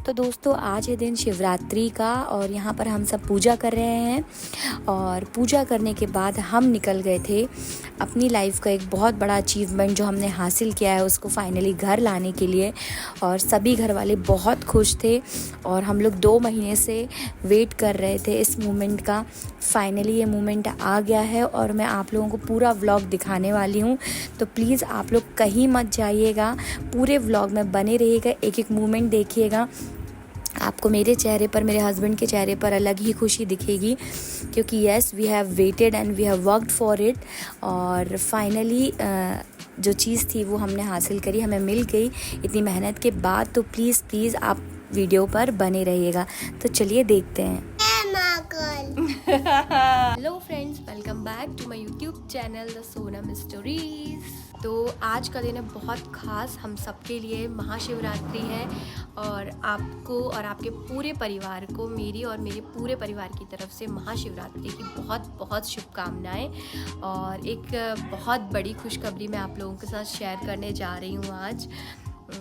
तो दोस्तों आज है दिन शिवरात्रि का और यहाँ पर हम सब पूजा कर रहे हैं। और पूजा करने के बाद हम निकल गए थे अपनी लाइफ का एक बहुत बड़ा अचीवमेंट जो हमने हासिल किया है उसको फाइनली घर लाने के लिए। और सभी घर वाले बहुत खुश थे और हम लोग 2 महीने से वेट कर रहे थे इस मोमेंट का। फाइनली ये मोमेंट आ गया है और मैं आप लोगों को पूरा व्लॉग दिखाने वाली हूँ। तो प्लीज़ आप लोग कहीं मत जाइएगा, पूरे व्लॉग में बने रहिएगा, एक एक मोमेंट देखिएगा। आपको मेरे चेहरे पर, मेरे हस्बैंड के चेहरे पर अलग ही खुशी दिखेगी क्योंकि yes we have waited and we have worked for it. और फाइनली जो चीज़ थी वो हमने हासिल करी, हमें मिल गई इतनी मेहनत के बाद। तो प्लीज़ आप वीडियो पर बने रहिएगा। तो चलिए देखते हैं। Hello friends, welcome back to my YouTube channel the Sonam stories. तो आज का दिन है बहुत ख़ास हम सबके लिए, महाशिवरात्रि है और आपको और आपके पूरे परिवार को मेरी और मेरे पूरे परिवार की तरफ से महाशिवरात्रि की बहुत बहुत शुभकामनाएं। और एक बहुत बड़ी खुशखबरी मैं आप लोगों के साथ शेयर करने जा रही हूँ आज।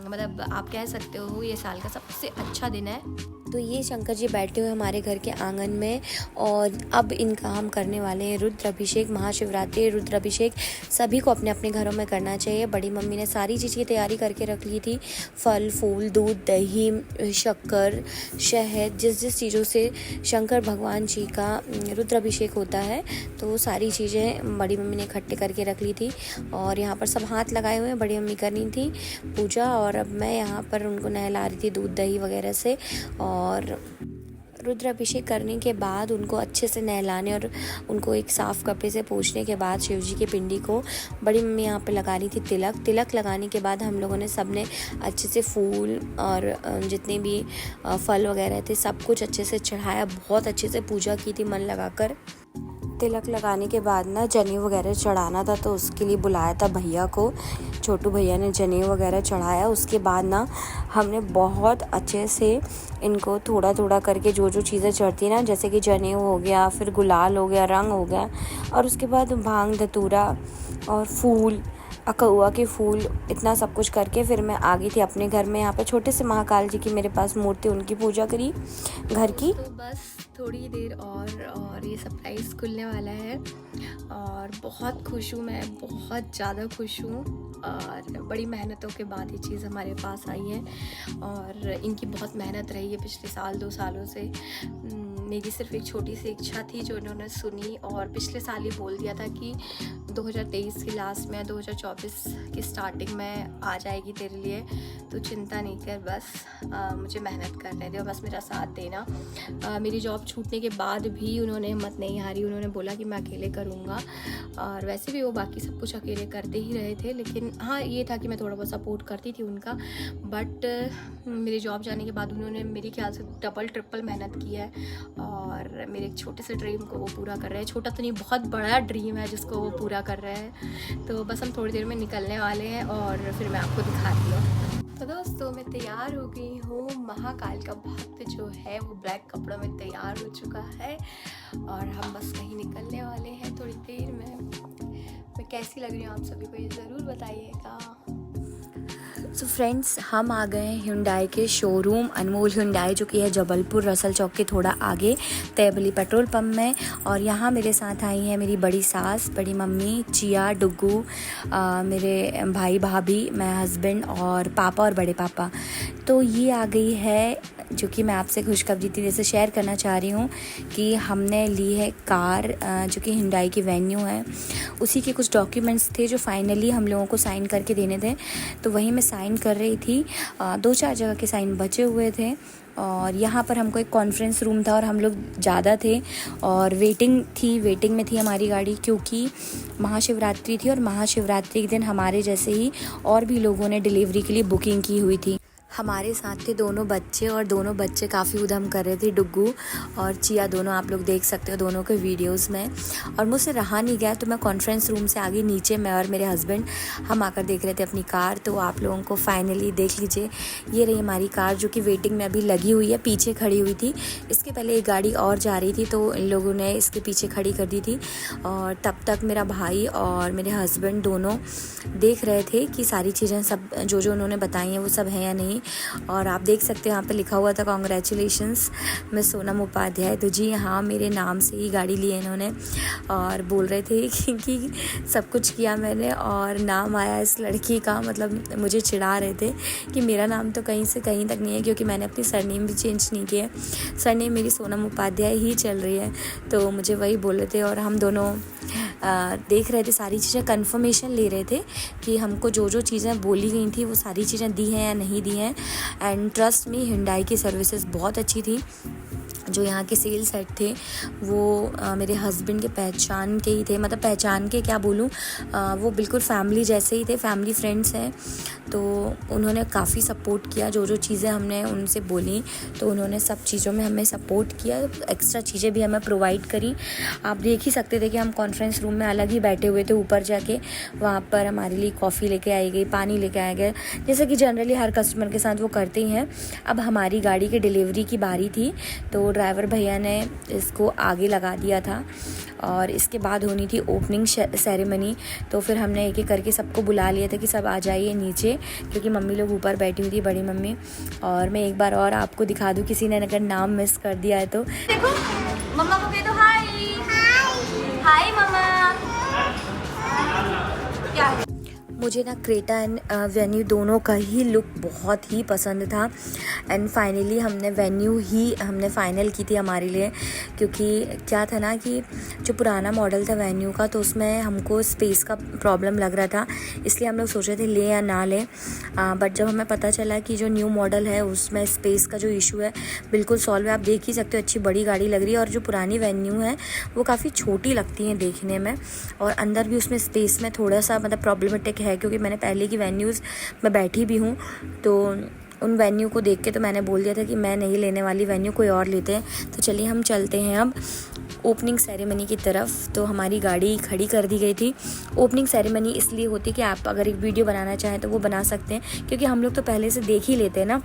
मतलब आप कह सकते हो ये साल का सबसे अच्छा दिन है। तो ये शंकर जी बैठे हुए हमारे घर के आंगन में और अब इनका हम करने वाले हैं रुद्राभिषेक। महाशिवरात्रि रुद्राभिषेक सभी को अपने अपने घरों में करना चाहिए। बड़ी मम्मी ने सारी चीज़ की तैयारी करके रख ली थी, फल फूल, दूध, दही, शक्कर, शहद, जिस चीज़ों से शंकर भगवान जी का रुद्राभिषेक होता है तो सारी चीज़ें बड़ी मम्मी ने इकट्ठे करके रख ली थी। और यहाँ पर सब हाथ लगाए हुए हैं, बड़ी मम्मी करनी थी पूजा और अब मैं यहाँ पर उनको नहला रही थी दूध दही वगैरह से। और रुद्राभिषेक करने के बाद उनको अच्छे से नहलाने और उनको एक साफ़ कपड़े से पोंछने के बाद शिव जी की पिंडी को बड़ी मम्मी यहाँ पे लगा रही थी तिलक लगाने के बाद हम लोगों ने सबने अच्छे से फूल और जितने भी फल वगैरह थे सब कुछ अच्छे से चढ़ाया, बहुत अच्छे से पूजा की थी मन लगाकर। तिलक लगाने के बाद ना जनेऊ वगैरह चढ़ाना था तो उसके लिए बुलाया था भैया को, छोटू भैया ने जनेऊ वगैरह चढ़ाया। उसके बाद ना हमने बहुत अच्छे से इनको थोड़ा थोड़ा करके जो चीज़ें चढ़ती ना, जैसे कि जनेऊ हो गया, फिर गुलाल हो गया, रंग हो गया और उसके बाद भांग धतूरा और फूल, अकहुआ के फूल, इतना सब कुछ करके फिर मैं आ गई थी अपने घर में। यहाँ पे छोटे से महाकाल जी की मेरे पास मूर्ति, उनकी पूजा करी घर की। तो बस थोड़ी देर और ये सरप्राइज खुलने वाला है और बहुत खुश हूँ मैं, बहुत ज़्यादा खुश हूँ। और बड़ी मेहनतों के बाद ये चीज़ हमारे पास आई है और इनकी बहुत मेहनत रही है पिछले साल 2 सालों से। मेरी सिर्फ एक छोटी सी इच्छा थी जो इन्होंने सुनी और पिछले साल ही बोल दिया था कि 2023 की लास्ट में 2024 की स्टार्टिंग में आ जाएगी तेरे लिए, तो चिंता नहीं कर, बस मुझे मेहनत करने दे और बस मेरा साथ देना। मेरी जॉब छूटने के बाद भी उन्होंने हिम्मत नहीं हारी, उन्होंने बोला कि मैं अकेले करूँगा। और वैसे भी वो बाकी सब कुछ अकेले करते ही रहे थे, लेकिन हाँ ये था कि मैं थोड़ा बहुत सपोर्ट करती थी उनका। बट मेरी जॉब जाने के बाद उन्होंने मेरे ख्याल से डबल ट्रिपल मेहनत की है और मेरे एक छोटे से ड्रीम को वो पूरा कर रहे हैं। छोटा तो नहीं, बहुत बड़ा ड्रीम है जिसको वो पूरा कर रहे हैं। तो बस हम थोड़ी देर में निकलने वाले हैं और फिर मैं आपको दिखाती हूँ। तो दोस्तों मैं तैयार हो गई हूँ। महाकाल का भक्त जो है वो ब्लैक कपड़ों में तैयार हो चुका है और हम बस कहीं निकलने वाले हैं थोड़ी देर में। मैं कैसी लग रही हूँ आप सभी को ये ज़रूर बताइएगा। सो फ्रेंड्स, हम आ गए हैं हुंडई के शोरूम, अनमोल हुंडई, जो कि है जबलपुर रसल चौक के थोड़ा आगे तैबली पेट्रोल पंप में। और यहाँ मेरे साथ आई हैं मेरी बड़ी सास, बड़ी मम्मी, चिया, डुग्गू, मेरे भाई भाभी, मैं हस्बैंड और पापा और बड़े पापा। तो ये आ गई है जो कि मैं आपसे खुशखबरी थी जैसे शेयर करना चाह रही हूँ कि हमने ली है कार जो कि हुंडई की वेन्यू है। उसी के कुछ डॉक्यूमेंट्स थे जो फाइनली हम लोगों को साइन करके देने थे, तो वहीं मैं साइन कर रही थी। 2-4 जगह के साइन बचे हुए थे और यहाँ पर हमको एक कॉन्फ्रेंस रूम था और हम लोग ज़्यादा थे और वेटिंग में थी हमारी गाड़ी क्योंकि महाशिवरात्रि थी और महाशिवरात्रि के दिन हमारे जैसे ही और भी लोगों ने डिलीवरी के लिए बुकिंग की हुई थी। हमारे साथ थे दोनों बच्चे और दोनों बच्चे काफ़ी उधम कर रहे थे, डुग्गू और चिया दोनों, आप लोग देख सकते हो दोनों के वीडियोस में। और मुझसे रहा नहीं गया तो मैं कॉन्फ्रेंस रूम से आगे नीचे, मैं और मेरे हस्बैंड हम आकर देख रहे थे अपनी कार। तो आप लोगों को फाइनली देख लीजिए, ये रही हमारी कार जो कि वेटिंग में अभी लगी हुई है, पीछे खड़ी हुई थी। इसके पहले एक गाड़ी और जा रही थी तो इन लोगों ने इसके पीछे खड़ी कर दी थी और तब तक मेरा भाई और मेरे हस्बैंड दोनों देख रहे थे कि सारी चीज़ें सब जो उन्होंने बताई हैं वो सब है या नहीं। और आप देख सकते हैं यहाँ पे लिखा हुआ था कॉन्ग्रेचुलेशंस मिस सोनम उपाध्याय। तो जी हाँ, मेरे नाम से ही गाड़ी ली है इन्होंने और बोल रहे थे कि सब कुछ किया मैंने और नाम आया इस लड़की का, मतलब मुझे चिढ़ा रहे थे कि मेरा नाम तो कहीं से कहीं तक नहीं है, क्योंकि मैंने अपनी सरनेम भी चेंज नहीं किया है, सरनेम मेरी सोनम उपाध्याय ही चल रही है। तो मुझे वही बोल रहे थे और हम दोनों देख रहे थे, सारी चीज़ें कंफर्मेशन ले रहे थे कि हमको जो जो चीज़ें बोली गई थी वो सारी चीज़ें दी हैं या नहीं दी हैं। एंड ट्रस्ट मी, हिंडाई की सर्विसेज बहुत अच्छी थी। जो यहाँ के सेल्स हेड थे वो मेरे हस्बैंड के पहचान के ही थे, मतलब पहचान के क्या बोलूँ, वो बिल्कुल फैमिली जैसे ही थे, फैमिली फ्रेंड्स हैं। तो उन्होंने काफ़ी सपोर्ट किया, जो जो चीज़ें हमने उनसे बोली तो उन्होंने सब चीज़ों में हमें सपोर्ट किया, एक्स्ट्रा चीज़ें भी हमें प्रोवाइड करी। आप देख ही सकते थे कि हम कॉन्फ्रेंस रूम में अलग ही बैठे हुए थे, ऊपर जाके वहाँ पर हमारे लिए कॉफ़ी लेके आई गई, पानी लेके आया गया, जैसे कि जनरली हर कस्टमर के साथ वो करते ही हैं। अब हमारी गाड़ी की डिलीवरी की बारी थी तो ड्राइवर भैया ने इसको आगे लगा दिया था और इसके बाद होनी थी ओपनिंग सेरेमनी। तो फिर हमने एक एक करके सबको बुला लिया था कि सब आ जाइए नीचे, क्योंकि मम्मी लोग ऊपर बैठी हुई थी, बड़ी मम्मी। और मैं एक बार और आपको दिखा दूँ, किसी ने अगर नाम मिस कर दिया है तो देखो, मम्मा को कह दो हाय। हाय मम्मा। क्या है? मुझे ना क्रेटा एंड वेन्यू दोनों का ही लुक बहुत ही पसंद था। एंड फाइनली हमने फ़ाइनल की थी हमारे लिए, क्योंकि क्या था ना कि जो पुराना मॉडल था वेन्यू का तो उसमें हमको स्पेस का प्रॉब्लम लग रहा था, इसलिए हम लोग सोच रहे थे ले या ना लें। बट जब हमें पता चला कि जो न्यू मॉडल है उसमें स्पेस का जो इशू है बिल्कुल सॉल्व है। आप देख ही सकते हो, अच्छी बड़ी गाड़ी लग रही है। और जो पुरानी वेन्यू है वो काफ़ी छोटी लगती है देखने में, और अंदर भी उसमें स्पेस में थोड़ा सा मतलब प्रॉब्लमेटिक है, क्योंकि मैंने पहले की वेन्यूज़ में बैठी भी हूँ तो उन वेन्यू को देख के तो मैंने बोल दिया था कि मैं नहीं लेने वाली वेन्यू, कोई और लेते हैं। तो चलिए हम चलते हैं अब ओपनिंग सेरेमनी की तरफ। तो हमारी गाड़ी खड़ी कर दी गई थी। ओपनिंग सेरेमनी इसलिए होती है कि आप अगर एक वीडियो बनाना चाहें तो वो बना सकते हैं, क्योंकि हम लोग तो पहले से देख ही लेते हैं ना।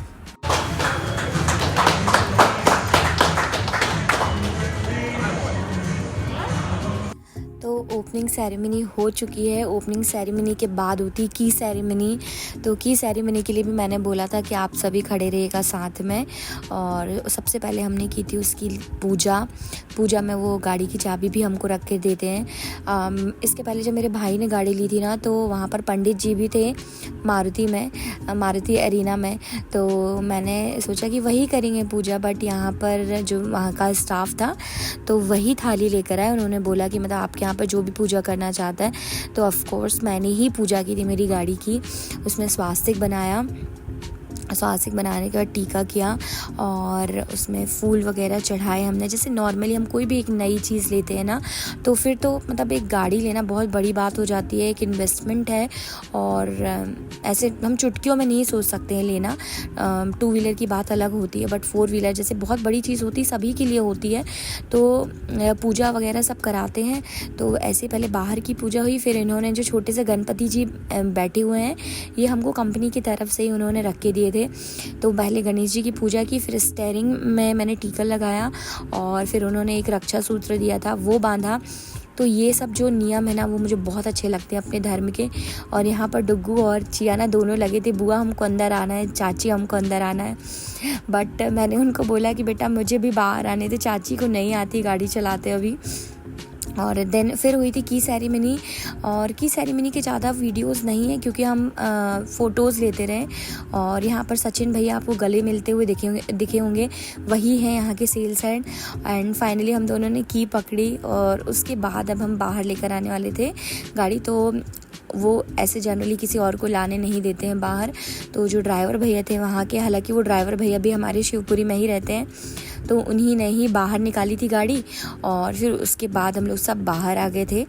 तो ओपनिंग सेरेमनी हो चुकी है। ओपनिंग सेरेमनी के बाद होती की सेरेमनी। तो की सेरेमनी के लिए भी मैंने बोला था कि आप सभी खड़े रहिएगा साथ में। और सबसे पहले हमने की थी उसकी पूजा में वो गाड़ी की चाबी भी हमको रख के देते हैं। इसके पहले जब मेरे भाई ने गाड़ी ली थी ना तो वहाँ पर पंडित जी भी थे मारुति एरिना में। तो मैंने सोचा कि वही करेंगे पूजा, बट यहाँ पर जो वहाँ का स्टाफ था तो वही थाली लेकर आए। उन्होंने बोला कि मतलब आपके यहाँ पर जो भी पूजा करना चाहता है। तो ऑफ कोर्स मैंने ही पूजा की थी मेरी गाड़ी की। उसमें स्वास्तिक बनाने के बाद टीका किया और उसमें फूल वगैरह चढ़ाए हमने। जैसे नॉर्मली हम कोई भी एक नई चीज़ लेते हैं ना तो फिर तो मतलब एक गाड़ी लेना बहुत बड़ी बात हो जाती है, एक इन्वेस्टमेंट है और ऐसे हम चुटकियों में नहीं सोच सकते हैं लेना। 2 व्हीलर की बात अलग होती है, बट 4 व्हीलर जैसे बहुत बड़ी चीज़ होती है, सभी के लिए होती है। तो पूजा वगैरह सब कराते हैं। तो ऐसे पहले बाहर की पूजा हुई, फिर इन्होंने जो छोटे से गणपति जी बैठे हुए हैं ये हमको कंपनी की तरफ से ही उन्होंने रख के दिए थे। तो पहले गणेश जी की पूजा की, फिर स्टेयरिंग में मैंने टीका लगाया और फिर उन्होंने एक रक्षा सूत्र दिया था वो बांधा। तो ये सब जो नियम है ना वो मुझे बहुत अच्छे लगते हैं अपने धर्म के। और यहाँ पर डुग्गू और चियाना दोनों लगे थे, बुआ हमको अंदर आना है, चाची हमको अंदर आना है। बट मैंने उनको बोला कि बेटा मुझे भी बाहर आने थे, चाची को नहीं आती गाड़ी चलाते अभी। और देन फिर हुई थी की सेरेमनी। और की सेरेमनी के ज़्यादा वीडियोस नहीं है क्योंकि हम फ़ोटोज़ लेते रहे। और यहाँ पर सचिन भैया आपको गले मिलते हुए दिखे होंगे, वही हैं यहाँ के सेल्स हेड। एंड फाइनली हम दोनों ने की पकड़ी और उसके बाद अब हम बाहर लेकर आने वाले थे गाड़ी। तो वो ऐसे जनरली किसी और को लाने नहीं देते हैं बाहर। तो जो ड्राइवर भैया थे वहाँ के, हालांकि वो ड्राइवर भैया भी हमारे शिवपुरी में ही रहते हैं, तो उन्हीं ने ही बाहर निकाली थी गाड़ी। और फिर उसके बाद हम लोग सब बाहर आ गए थे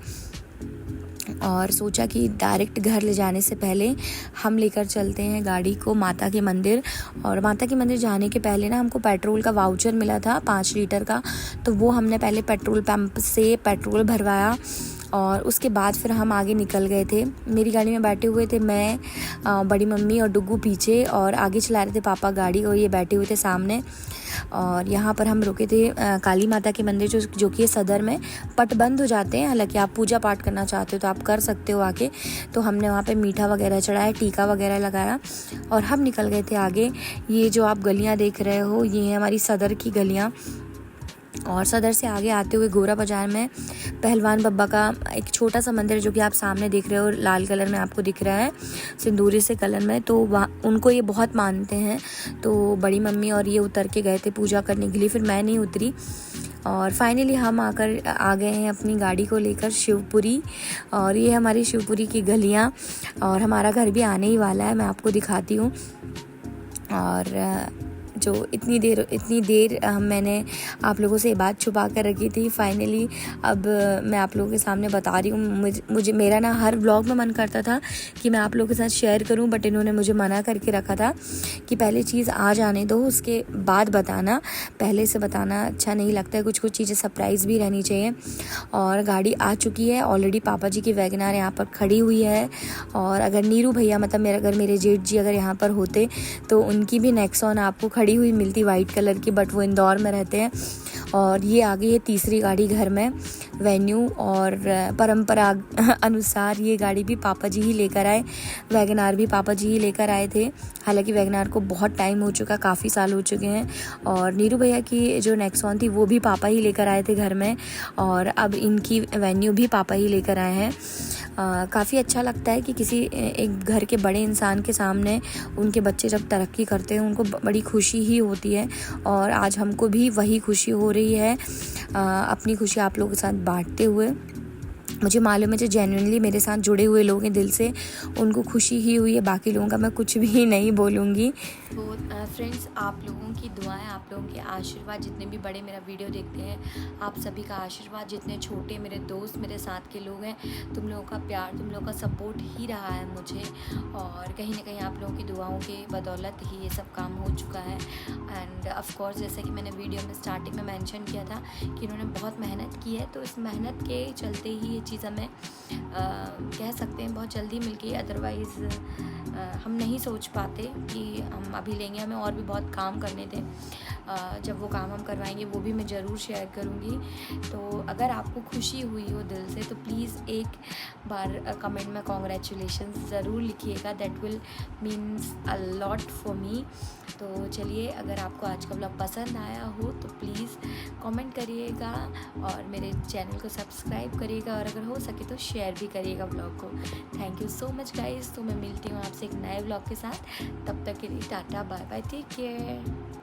और सोचा कि डायरेक्ट घर ले जाने से पहले हम लेकर चलते हैं गाड़ी को माता के मंदिर। और माता के मंदिर जाने के पहले ना हमको पेट्रोल का वाउचर मिला था 5 लीटर का, तो वो हमने पहले पेट्रोल पंप से पेट्रोल भरवाया। और उसके बाद फिर हम आगे निकल गए थे। मेरी गाड़ी में बैठे हुए थे मैं, बड़ी मम्मी और डुग्गू पीछे, और आगे चला रहे थे पापा गाड़ी, और ये बैठे हुए थे सामने। और यहाँ पर हम रुके थे काली माता के मंदिर जो कि सदर में। पट बंद हो जाते हैं, हालांकि आप पूजा पाठ करना चाहते हो तो आप कर सकते हो आके। तो हमने वहाँ पे मीठा वगैरह चढ़ाया, टीका वगैरह लगाया, और हम निकल गए थे आगे। ये जो आप गलियाँ देख रहे हो ये है हमारी सदर की गलियाँ। और सदर से आगे आते हुए गोरा बाज़ार में पहलवान बब्बा का एक छोटा सा मंदिर जो कि आप सामने देख रहे हो, लाल कलर में आपको दिख रहा है सिंदूरी से कलर में। तो वहाँ उनको ये बहुत मानते हैं, तो बड़ी मम्मी और ये उतर के गए थे पूजा करने के लिए, फिर मैं नहीं उतरी। और फाइनली हम आ गए हैं अपनी गाड़ी को लेकर शिवपुरी। और ये हमारी शिवपुरी की गलियाँ, और हमारा घर भी आने ही वाला है, मैं आपको दिखाती हूँ। और जो इतनी देर मैंने आप लोगों से ये बात छुपा कर रखी थी, फाइनली अब मैं आप लोगों के सामने बता रही हूँ। मुझे मेरा ना हर व्लॉग में मन करता था कि मैं आप लोगों के साथ शेयर करूँ, बट इन्होंने मुझे मना करके रखा था कि पहले चीज़ आ जाने दो, उसके बाद बताना, पहले से बताना अच्छा नहीं लगता है, कुछ चीज़ें सरप्राइज़ भी रहनी चाहिए। और गाड़ी आ चुकी है ऑलरेडी, पापा जी की वैगनार यहाँ पर खड़ी हुई है। और अगर नीरू भैया मतलब मेरे जेठ जी अगर यहाँ पर होते तो उनकी भी नेक्सॉन आपको खड़ी हुई मिलती वाइट कलर की, बट वो इंदौर में रहते हैं। और ये आ गई है तीसरी गाड़ी घर में, वेन्यू। और परंपरा अनुसार ये गाड़ी भी पापा जी ही लेकर आए, वैगनार भी पापा जी ही लेकर आए थे। हालांकि वैगनार को बहुत टाइम हो चुका, काफ़ी साल हो चुके हैं। और नीरू भैया की जो नेक्सॉन थी वो भी पापा ही लेकर आए थे घर में, और अब इनकी वेन्यू भी पापा ही लेकर आए हैं। काफ़ी अच्छा लगता है कि किसी एक घर के बड़े इंसान के सामने उनके बच्चे जब तरक्की करते हैं उनको बड़ी खुशी ही होती है। और आज हमको भी वही खुशी हो रही है, अपनी खुशी आप लोगों के साथ बांटते हुए। मुझे मालूम है जो जेन्युइनली मेरे साथ जुड़े हुए लोग हैं दिल से, उनको खुशी ही हुई है। बाकी लोगों का मैं कुछ भी नहीं बोलूँगी। तो फ्रेंड्स, आप लोगों की दुआएं, आप लोगों के आशीर्वाद, जितने भी बड़े मेरा वीडियो देखते हैं, आप सभी का आशीर्वाद, जितने छोटे मेरे दोस्त, मेरे साथ के लोग हैं, तुम लोगों का प्यार, तुम लोगों का सपोर्ट ही रहा है मुझे। और कहीं ना कहीं आप लोगों की दुआओं के बदौलत ही ये सब काम हो चुका है। एंड ऑफ कोर्स जैसे कि मैंने वीडियो में स्टार्टिंग में मेंशन किया था कि इन्होंने बहुत मेहनत की है, तो इस मेहनत के चलते ही ये चीज़ हमें कह सकते हैं बहुत जल्दी मिल गई। अदरवाइज़ हम नहीं सोच पाते कि हम अभी लेंगे, हमें और भी बहुत काम करने थे। जब वो काम हम करवाएंगे वो भी मैं ज़रूर शेयर करूँगी। तो अगर आपको खुशी हुई हो दिल से तो प्लीज़ एक बार कमेंट में कॉन्ग्रेचुलेशंस ज़रूर लिखिएगा, that will means a lot for me. तो चलिए, अगर आपको आज का व्लॉग पसंद आया हो तो प्लीज़ कमेंट करिएगा और मेरे चैनल को सब्सक्राइब करिएगा, और अगर हो सके तो शेयर भी करिएगा व्लॉग को। Thank you so much guys. तो मैं मिलती हूँ आपसे एक नए व्लॉग के साथ, तब तक के लिए tata bye bye, take care.